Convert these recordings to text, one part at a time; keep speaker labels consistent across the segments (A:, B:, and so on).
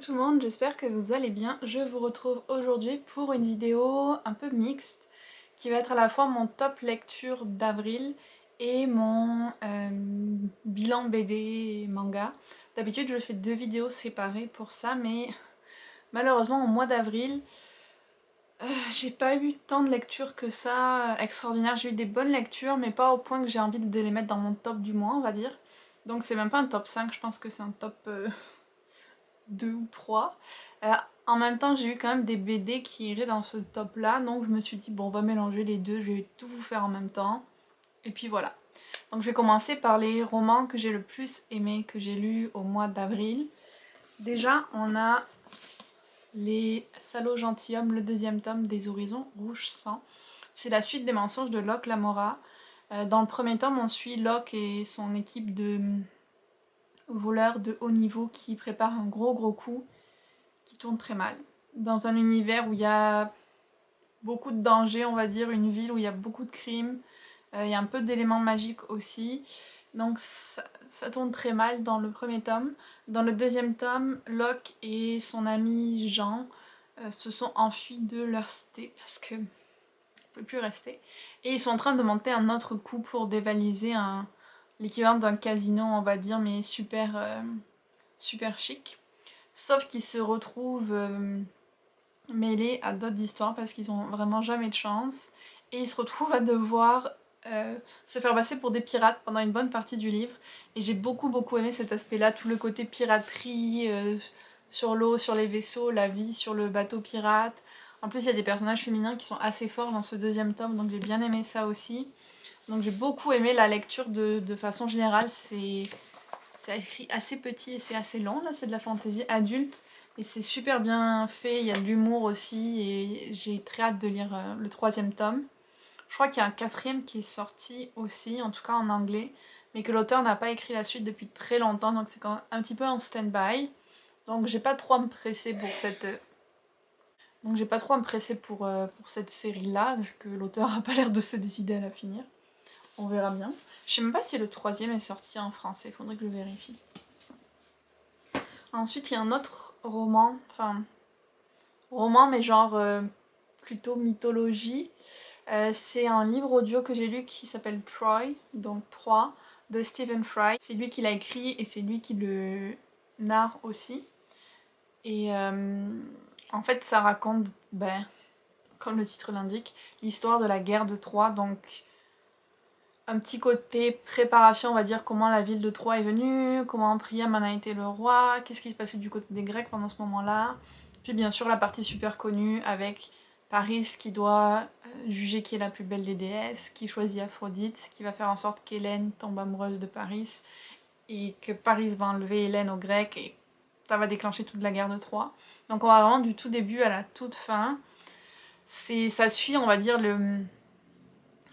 A: tout le monde, j'espère que vous allez bien. Je vous retrouve aujourd'hui pour une vidéo un peu mixte qui va être à la fois mon top lecture d'avril et mon bilan BD et manga. D'habitude je fais deux vidéos séparées pour ça, mais malheureusement au mois d'avril j'ai pas eu tant de lectures que ça extraordinaires. J'ai eu des bonnes lectures mais pas au point que j'ai envie de les mettre dans mon top du mois on va dire. Donc c'est même pas un top 5, je pense que c'est un top 2 ou 3. En même temps, j'ai eu quand même des BD qui iraient dans ce top là, donc je me suis dit bon, on va mélanger les deux, je vais tout vous faire en même temps. Et puis voilà. Donc je vais commencer par les romans que j'ai le plus aimé, que j'ai lus au mois d'avril. Déjà, on a Les Salauds Gentilshommes, le deuxième tome des Horizons Rouge Sang. C'est la suite des mensonges de Locke Lamora. Dans le premier tome, on suit Locke et son équipe de voleurs de haut niveau qui préparent un gros coup qui tourne très mal. Dans un univers où il y a beaucoup de dangers, on va dire, une ville où il y a beaucoup de crimes, il y a un peu d'éléments magiques aussi. Donc ça tourne très mal dans le premier tome. Dans le deuxième tome, Locke et son ami Jean se sont enfuis de leur cité parce que ne pouvaient plus rester. Et ils sont en train de monter un autre coup pour dévaliser l'équivalent d'un casino, on va dire, mais super chic. Sauf qu'ils se retrouvent mêlés à d'autres histoires parce qu'ils ont vraiment jamais de chance. Et ils se retrouvent à devoir se faire passer pour des pirates pendant une bonne partie du livre. Et j'ai beaucoup aimé cet aspect-là, tout le côté piraterie sur l'eau, sur les vaisseaux, la vie sur le bateau pirate. En plus, il y a des personnages féminins qui sont assez forts dans ce deuxième tome, donc j'ai bien aimé ça aussi. Donc j'ai beaucoup aimé la lecture de façon générale. C'est écrit assez petit et c'est assez lent, là, c'est de la fantaisie adulte. Et c'est super bien fait, il y a de l'humour aussi, et j'ai très hâte de lire le troisième tome. Je crois qu'il y a un quatrième qui est sorti aussi, en tout cas en anglais, mais que l'auteur n'a pas écrit la suite depuis très longtemps, donc c'est quand même un petit peu en stand-by. Donc j'ai pas trop à me presser pour cette... Donc j'ai pas trop à me presser pour cette série-là, vu que l'auteur a pas l'air de se décider à la finir. On verra bien. Je sais même pas si le troisième est sorti en français, faudrait que je vérifie. Ensuite, il y a un autre roman, mais genre plutôt mythologie. C'est un livre audio que j'ai lu qui s'appelle Troy, donc 3, de Stephen Fry. C'est lui qui l'a écrit et c'est lui qui le narre aussi. Et en fait, ça raconte, comme le titre l'indique, l'histoire de la guerre de Troie, donc un petit côté préparation, on va dire, comment la ville de Troie est venue, comment Priam en a été le roi, qu'est-ce qui se passait du côté des Grecs pendant ce moment-là. Puis bien sûr la partie super connue avec Paris qui doit juger qui est la plus belle des déesses, qui choisit Aphrodite, qui va faire en sorte qu'Hélène tombe amoureuse de Paris, et que Paris va enlever Hélène aux Grecs, et ça va déclencher toute la guerre de Troie. Donc on va vraiment du tout début à la toute fin. Ça suit, on va dire,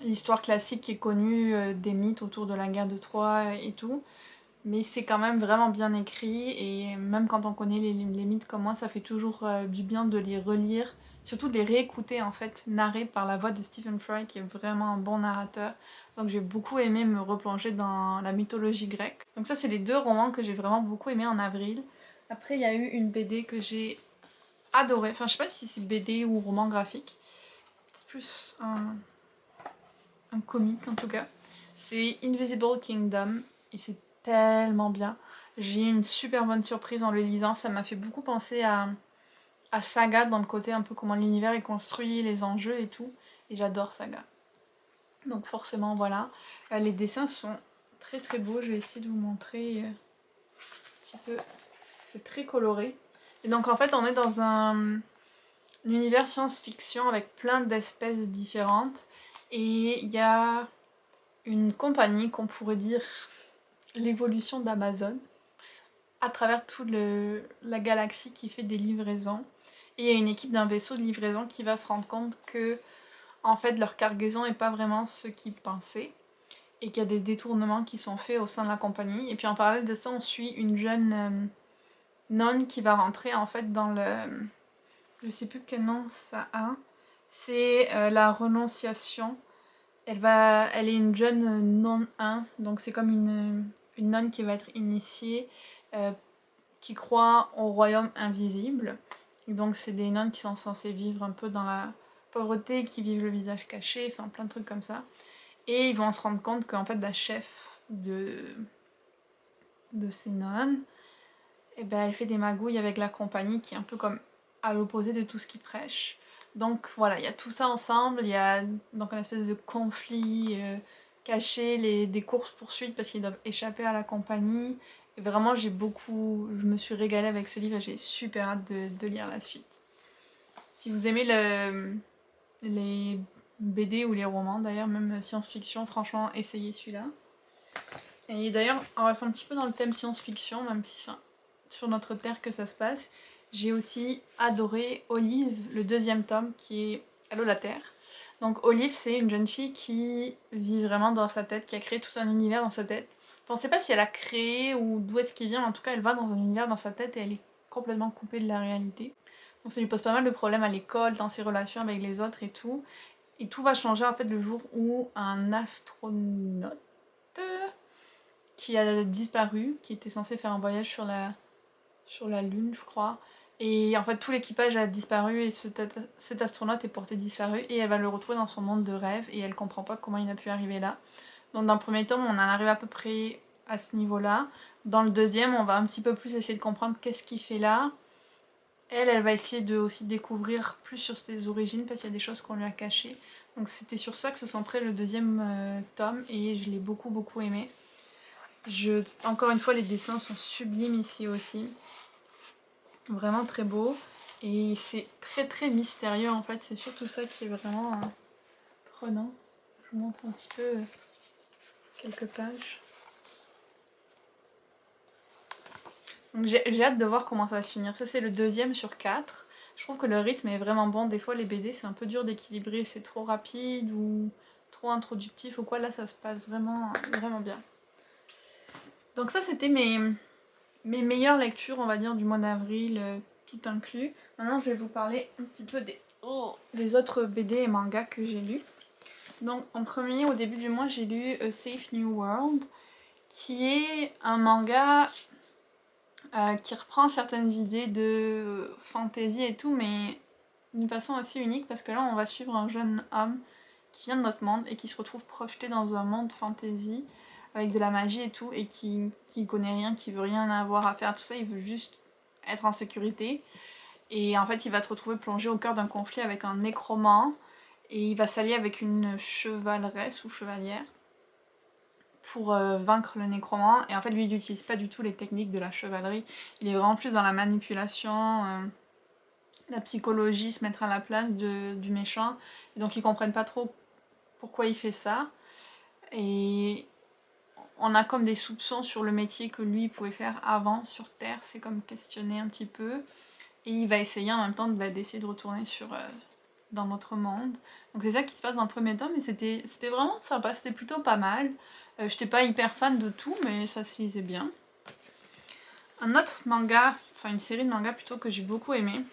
A: l'histoire classique qui est connue des mythes autour de la guerre de Troie et tout. Mais c'est quand même vraiment bien écrit et même quand on connaît les mythes comme moi, ça fait toujours du bien de les relire, surtout de les réécouter en fait, narrés par la voix de Stephen Fry qui est vraiment un bon narrateur. Donc j'ai beaucoup aimé me replonger dans la mythologie grecque. Donc ça c'est les deux romans que j'ai vraiment beaucoup aimé en avril. Après il y a eu une BD que j'ai adorée, enfin je sais pas si c'est BD ou roman graphique, plus un comique en tout cas. C'est Invisible Kingdom et c'est tellement bien. J'ai eu une super bonne surprise en le lisant, ça m'a fait beaucoup penser à Saga dans le côté un peu comment l'univers est construit, les enjeux et tout. Et j'adore Saga. Donc forcément voilà. Les dessins sont très beaux, je vais essayer de vous montrer un petit peu. C'est très coloré. Et donc en fait on est dans un univers science-fiction avec plein d'espèces différentes. Et il y a une compagnie qu'on pourrait dire l'évolution d'Amazon à travers toute la galaxie qui fait des livraisons. Et il y a une équipe d'un vaisseau de livraison qui va se rendre compte que en fait leur cargaison n'est pas vraiment ce qu'ils pensaient et qu'il y a des détournements qui sont faits au sein de la compagnie. Et puis en parallèle de ça, on suit une jeune nonne qui va rentrer en fait dans le... Je sais plus quel nom ça a. C'est la renonciation. Elle est une jeune non 1, donc c'est comme une nonne qui va être initiée qui croient au royaume invisible. Et donc c'est des nonnes qui sont censées vivre un peu dans la pauvreté, qui vivent le visage caché, enfin plein de trucs comme ça. Et ils vont se rendre compte qu'en fait la chef de ces nonnes, eh ben, elle fait des magouilles avec la compagnie qui est un peu comme à l'opposé de tout ce qu'ils prêchent. Donc voilà, il y a tout ça ensemble, il y a donc un espèce de conflit caché, des courses-poursuites parce qu'ils doivent échapper à la compagnie. Et vraiment, je me suis régalée avec ce livre et j'ai super hâte de lire la suite. Si vous aimez les BD ou les romans, d'ailleurs, même science-fiction, franchement, essayez celui-là. Et d'ailleurs, on reste un petit peu dans le thème science-fiction, même si c'est sur notre Terre que ça se passe. J'ai aussi adoré Olive, le deuxième tome, qui est Allô la Terre. Donc Olive, c'est une jeune fille qui vit vraiment dans sa tête, qui a créé tout un univers dans sa tête. Enfin, on ne sait pas si elle a créé ou d'où est-ce qu'il vient, mais en tout cas, elle va dans un univers dans sa tête et elle est complètement coupée de la réalité. Donc ça lui pose pas mal de problèmes à l'école, dans ses relations avec les autres et tout. Et tout va changer en fait le jour où un astronaute qui a disparu, qui était censé faire un voyage sur la Lune, je crois. Et en fait, tout l'équipage a disparu et cet astronaute est porté disparu et elle va le retrouver dans son monde de rêve et elle comprend pas comment il a pu arriver là. Donc dans le premier tome, on en arrive à peu près à ce niveau-là. Dans le deuxième, on va un petit peu plus essayer de comprendre qu'est-ce qu'il fait là. Elle va essayer de aussi découvrir plus sur ses origines parce qu'il y a des choses qu'on lui a cachées. Donc c'était sur ça que se centrait le deuxième tome et je l'ai beaucoup beaucoup aimé. Encore une fois, les dessins sont sublimes ici aussi. Vraiment très beau. Et c'est très très mystérieux en fait. C'est surtout ça qui est vraiment prenant. Je vous montre un petit peu quelques pages. Donc j'ai hâte de voir comment ça va se finir. Ça c'est le deuxième sur 4. Je trouve que le rythme est vraiment bon. Des fois les BD c'est un peu dur d'équilibrer. C'est trop rapide ou trop introductif ou quoi. Là ça se passe vraiment, vraiment bien. Donc ça c'était mes meilleures lectures on va dire du mois d'avril, tout inclus. Maintenant je vais vous parler un petit peu des autres BD et mangas que j'ai lus. Donc en premier au début du mois j'ai lu A Safe New World qui est un manga qui reprend certaines idées de fantasy et tout mais d'une façon assez unique parce que là on va suivre un jeune homme qui vient de notre monde et qui se retrouve projeté dans un monde fantasy avec de la magie et tout et qui connaît rien, qui veut rien avoir à faire tout ça, il veut juste être en sécurité et en fait il va se retrouver plongé au cœur d'un conflit avec un nécromant et il va s'allier avec une chevaleresse ou chevalière pour vaincre le nécromant et en fait lui il n'utilise pas du tout les techniques de la chevalerie, il est vraiment plus dans la manipulation, la psychologie, se mettre à la place du méchant et donc ils comprennent pas trop pourquoi il fait ça et on a comme des soupçons sur le métier que lui pouvait faire avant sur Terre, c'est comme questionner un petit peu et il va essayer en même temps d'essayer de retourner dans notre monde. Donc c'est ça qui se passe dans le premier tome et c'était vraiment sympa, c'était plutôt pas mal. J'étais pas hyper fan de tout mais ça se lisait bien. Un autre manga, enfin une série de mangas plutôt que j'ai beaucoup aimé,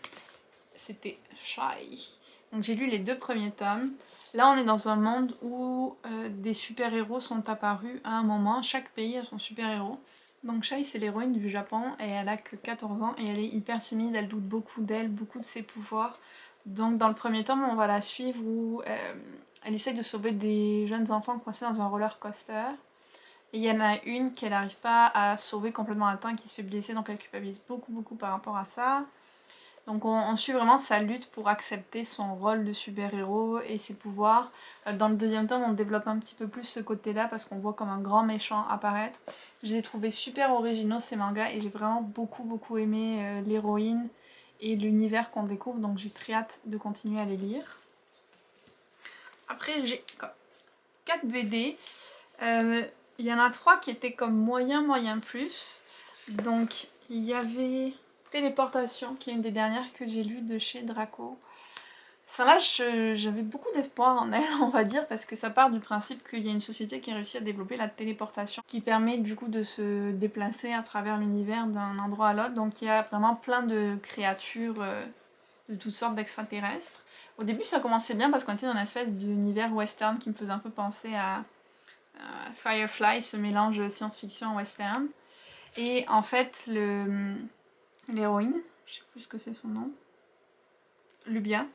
A: c'était Shy. Donc j'ai lu les 2 premiers tomes. Là on est dans un monde où des super-héros sont apparus à un moment, chaque pays a son super-héros. Donc Shai c'est l'héroïne du Japon et elle a que 14 ans et elle est hyper timide, elle doute beaucoup d'elle, beaucoup de ses pouvoirs. Donc dans le premier tome on va la suivre où elle essaye de sauver des jeunes enfants coincés dans un roller coaster. Et il y en a une qu'elle n'arrive pas à sauver complètement à temps, qui se fait blesser, donc elle culpabilise beaucoup beaucoup par rapport à ça. Donc on suit vraiment sa lutte pour accepter son rôle de super-héros et ses pouvoirs. Dans le deuxième tome, on développe un petit peu plus ce côté-là parce qu'on voit comme un grand méchant apparaître. Je les ai trouvés super originaux ces mangas et j'ai vraiment beaucoup beaucoup aimé l'héroïne et l'univers qu'on découvre, donc j'ai très hâte de continuer à les lire. Après j'ai 4 BD. Il y en a 3 qui étaient comme moyen plus. Donc il y avait Téléportation, qui est une des dernières que j'ai lues de chez Draco. Celle-là, j'avais beaucoup d'espoir en elle, on va dire, parce que ça part du principe qu'il y a une société qui a réussi à développer la téléportation, qui permet du coup de se déplacer à travers l'univers d'un endroit à l'autre. Donc il y a vraiment plein de créatures de toutes sortes d'extraterrestres. Au début ça commençait bien parce qu'on était dans une espèce d'univers western qui me faisait un peu penser à Firefly, ce mélange science-fiction western. Et en fait, l'héroïne, je sais plus ce que c'est son nom, Lubia.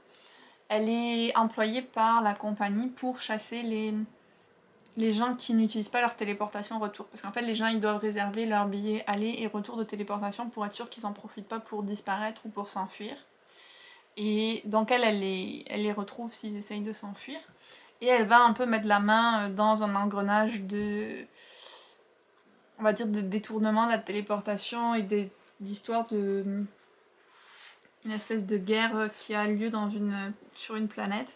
A: Elle est employée par la compagnie pour chasser les gens qui n'utilisent pas leur téléportation retour. Parce qu'en fait, les gens, ils doivent réserver leur billet aller et retour de téléportation pour être sûr qu'ils n'en profitent pas pour disparaître ou pour s'enfuir. Et donc elle les retrouve s'ils essayent de s'enfuir. Et elle va un peu mettre la main dans un engrenage on va dire, de détournement de la téléportation et d'histoires de une espèce de guerre qui a lieu sur une planète.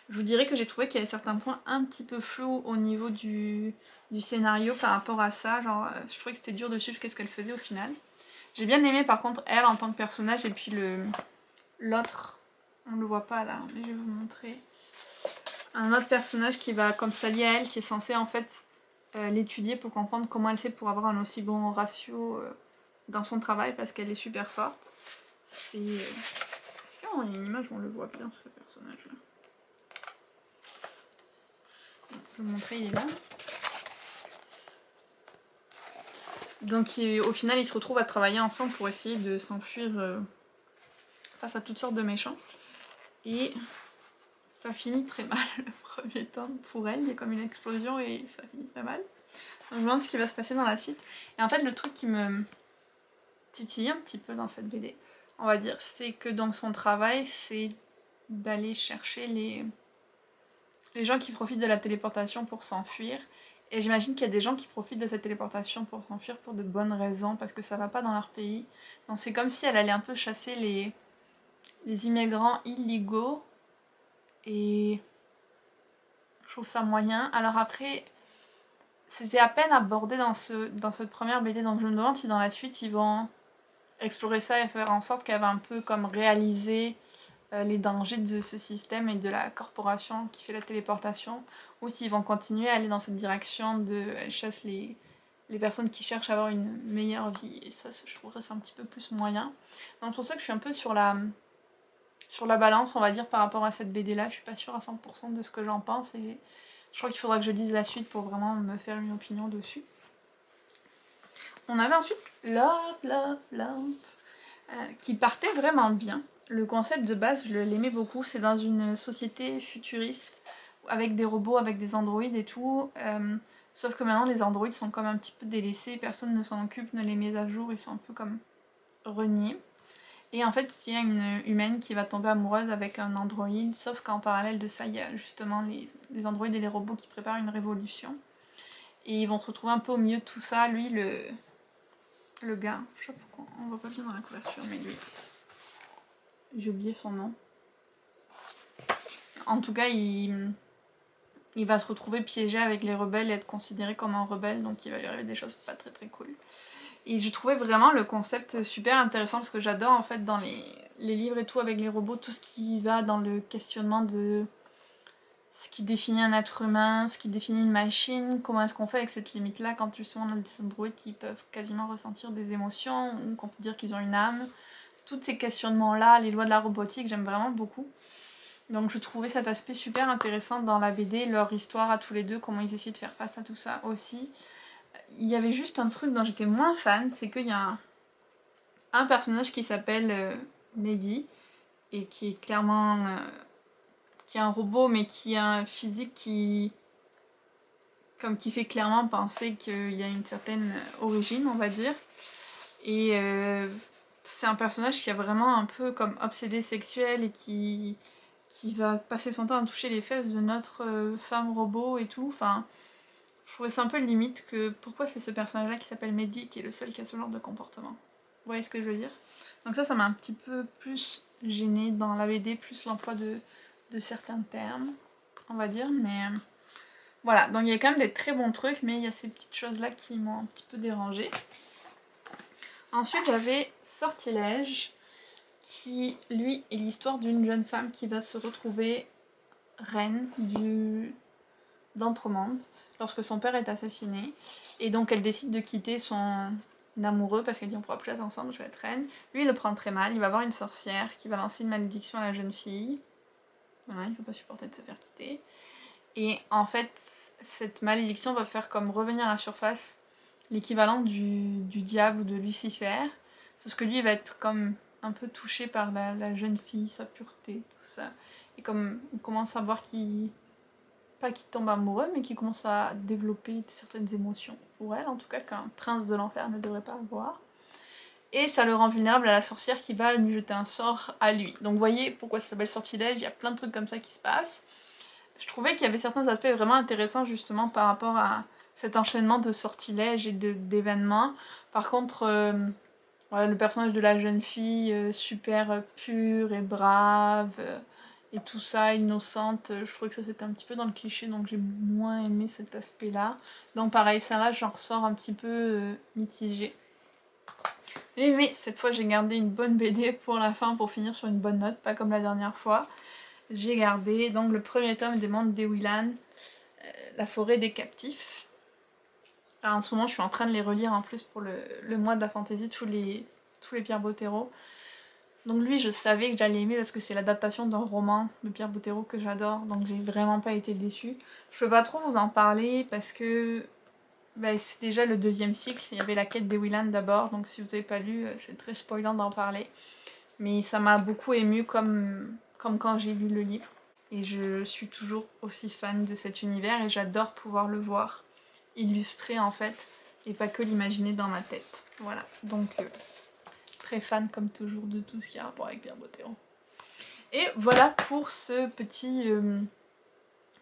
A: Je vous dirais que j'ai trouvé qu'il y avait certains points un petit peu flous au niveau du scénario par rapport à ça. Genre, je trouvais que c'était dur de suivre qu'est-ce qu'elle faisait au final. J'ai bien aimé par contre elle en tant que personnage et puis l'autre, on le voit pas là, mais je vais vous montrer. Un autre personnage qui va comme s'allier à elle, qui est censé en fait l'étudier pour comprendre comment elle fait pour avoir un aussi bon ratio dans son travail parce qu'elle est super forte. C'est... si on a une image où on le voit bien ce personnage là. Je vais vous montrer, il est là. Donc au final ils se retrouvent à travailler ensemble pour essayer de s'enfuir face à toutes sortes de méchants. Et ça finit très mal le premier tome pour elle, il y a comme une explosion et ça finit très mal. Donc, je me demande ce qui va se passer dans la suite. Et en fait le truc qui me titille un petit peu dans cette BD, on va dire, c'est que donc son travail c'est d'aller chercher les gens qui profitent de la téléportation pour s'enfuir. Et j'imagine qu'il y a des gens qui profitent de cette téléportation pour s'enfuir pour de bonnes raisons, parce que ça va pas dans leur pays. Donc c'est comme si elle allait un peu chasser les immigrants illégaux. Et je trouve ça moyen. Alors après, c'était à peine abordé dans cette première BD, donc je me demande si dans la suite ils vont explorer ça et faire en sorte qu'elle va un peu comme réaliser les dangers de ce système et de la corporation qui fait la téléportation, ou s'ils vont continuer à aller dans cette direction elle chasse les personnes qui cherchent à avoir une meilleure vie, et ça je trouverais c'est un petit peu plus moyen. Donc c'est pour ça que je suis un peu sur la balance, on va dire, par rapport à cette BD là. Je suis pas sûre à 100% de ce que j'en pense et je crois qu'il faudra que je lise la suite pour vraiment me faire une opinion dessus. On avait ensuite Love, qui partait vraiment bien. Le concept de base, je l'aimais beaucoup. C'est dans une société futuriste avec des robots, avec des androïdes et tout. Sauf que maintenant, les androïdes sont comme un petit peu délaissés. Personne ne s'en occupe, ne les met à jour. Ils sont un peu comme reniés. Et en fait, il y a une humaine qui va tomber amoureuse avec un androïde. Sauf qu'en parallèle de ça, il y a justement les androïdes et les robots qui préparent une révolution. Et ils vont se retrouver un peu au milieu de tout ça. Lui, le gars, je sais pas pourquoi, on voit pas bien dans la couverture, mais lui, j'ai oublié son nom. En tout cas, il va se retrouver piégé avec les rebelles et être considéré comme un rebelle, donc il va lui arriver des choses pas très très cool. Et je trouvais vraiment le concept super intéressant parce que j'adore en fait dans les livres et tout avec les robots, tout ce qui va dans le questionnement de ce qui définit un être humain, ce qui définit une machine, comment est-ce qu'on fait avec cette limite-là quand justement on a des androïdes qui peuvent quasiment ressentir des émotions ou qu'on peut dire qu'ils ont une âme. Tous ces questionnements-là, les lois de la robotique, j'aime vraiment beaucoup. Donc je trouvais cet aspect super intéressant dans la BD, leur histoire à tous les deux, comment ils essaient de faire face à tout ça aussi. Il y avait juste un truc dont j'étais moins fan, c'est qu'il y a un personnage qui s'appelle Mehdi, et qui est clairement... qui est un robot, mais qui a un physique qui fait clairement penser qu'il y a une certaine origine, on va dire. Et c'est un personnage qui a vraiment un peu comme obsédé sexuel et qui va passer son temps à toucher les fesses de notre femme robot et tout. Enfin, je trouvais ça un peu limite que pourquoi c'est ce personnage-là qui s'appelle Mehdi qui est le seul qui a ce genre de comportement. Vous voyez ce que je veux dire? Donc ça m'a un petit peu plus gênée dans la BD, plus l'emploi de certains termes, on va dire, mais voilà. Donc il y a quand même des très bons trucs, mais il y a ces petites choses-là qui m'ont un petit peu dérangée. Ensuite, j'avais Sortilège, qui, lui, est l'histoire d'une jeune femme qui va se retrouver reine d'Entremonde lorsque son père est assassiné. Et donc, elle décide de quitter son amoureux parce qu'elle dit on pourra plus être ensemble, je vais être reine. Lui, il le prend très mal, il va voir une sorcière qui va lancer une malédiction à la jeune fille. Voilà, il ne peut pas supporter de se faire quitter. Et en fait, cette malédiction va faire comme revenir à la surface l'équivalent du diable ou de Lucifer. Sauf que lui il va être comme un peu touché par la jeune fille, sa pureté, tout ça. Et comme on commence à voir qu'il... pas qu'il tombe amoureux, mais qu'il commence à développer certaines émotions pour elle, en tout cas qu'un prince de l'enfer ne devrait pas avoir. Et ça le rend vulnérable à la sorcière qui va lui jeter un sort à lui. Donc vous voyez pourquoi ça s'appelle sortilège, il y a plein de trucs comme ça qui se passent. Je trouvais qu'il y avait certains aspects vraiment intéressants justement par rapport à cet enchaînement de sortilèges et d'événements. Par contre, voilà, le personnage de la jeune fille, super pure et brave, et tout ça, innocente, je trouvais que ça c'était un petit peu dans le cliché, donc j'ai moins aimé cet aspect-là. Donc pareil, ça là, j'en ressors un petit peu mitigée. Mais cette fois, j'ai gardé une bonne BD pour la fin, pour finir sur une bonne note, pas comme la dernière fois. J'ai gardé donc le premier tome des Mondes d'Ewilan, La forêt des captifs. Alors, en ce moment, je suis en train de les relire en plus pour le mois de la fantaisie, tous les Pierre Bottero. Donc lui, je savais que j'allais aimer parce que c'est l'adaptation d'un roman de Pierre Bottero que j'adore, donc j'ai vraiment pas été déçue. Je peux pas trop vous en parler parce que c'est déjà le deuxième cycle, il y avait la quête d'Ewilan d'abord, donc si vous n'avez pas lu, c'est très spoilant d'en parler. Mais ça m'a beaucoup émue comme quand j'ai lu le livre. Et je suis toujours aussi fan de cet univers et j'adore pouvoir le voir illustré en fait, et pas que l'imaginer dans ma tête. Voilà, donc très fan comme toujours de tout ce qui a rapport avec Pierre Bottero. Et voilà pour ce petit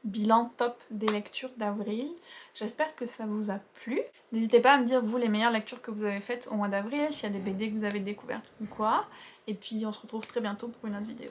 A: bilan top des lectures d'avril. J'espère que ça vous a plu. N'hésitez pas à me dire vous les meilleures lectures que vous avez faites au mois d'avril, s'il y a des BD que vous avez découvertes ou quoi. Et puis on se retrouve très bientôt pour une autre vidéo.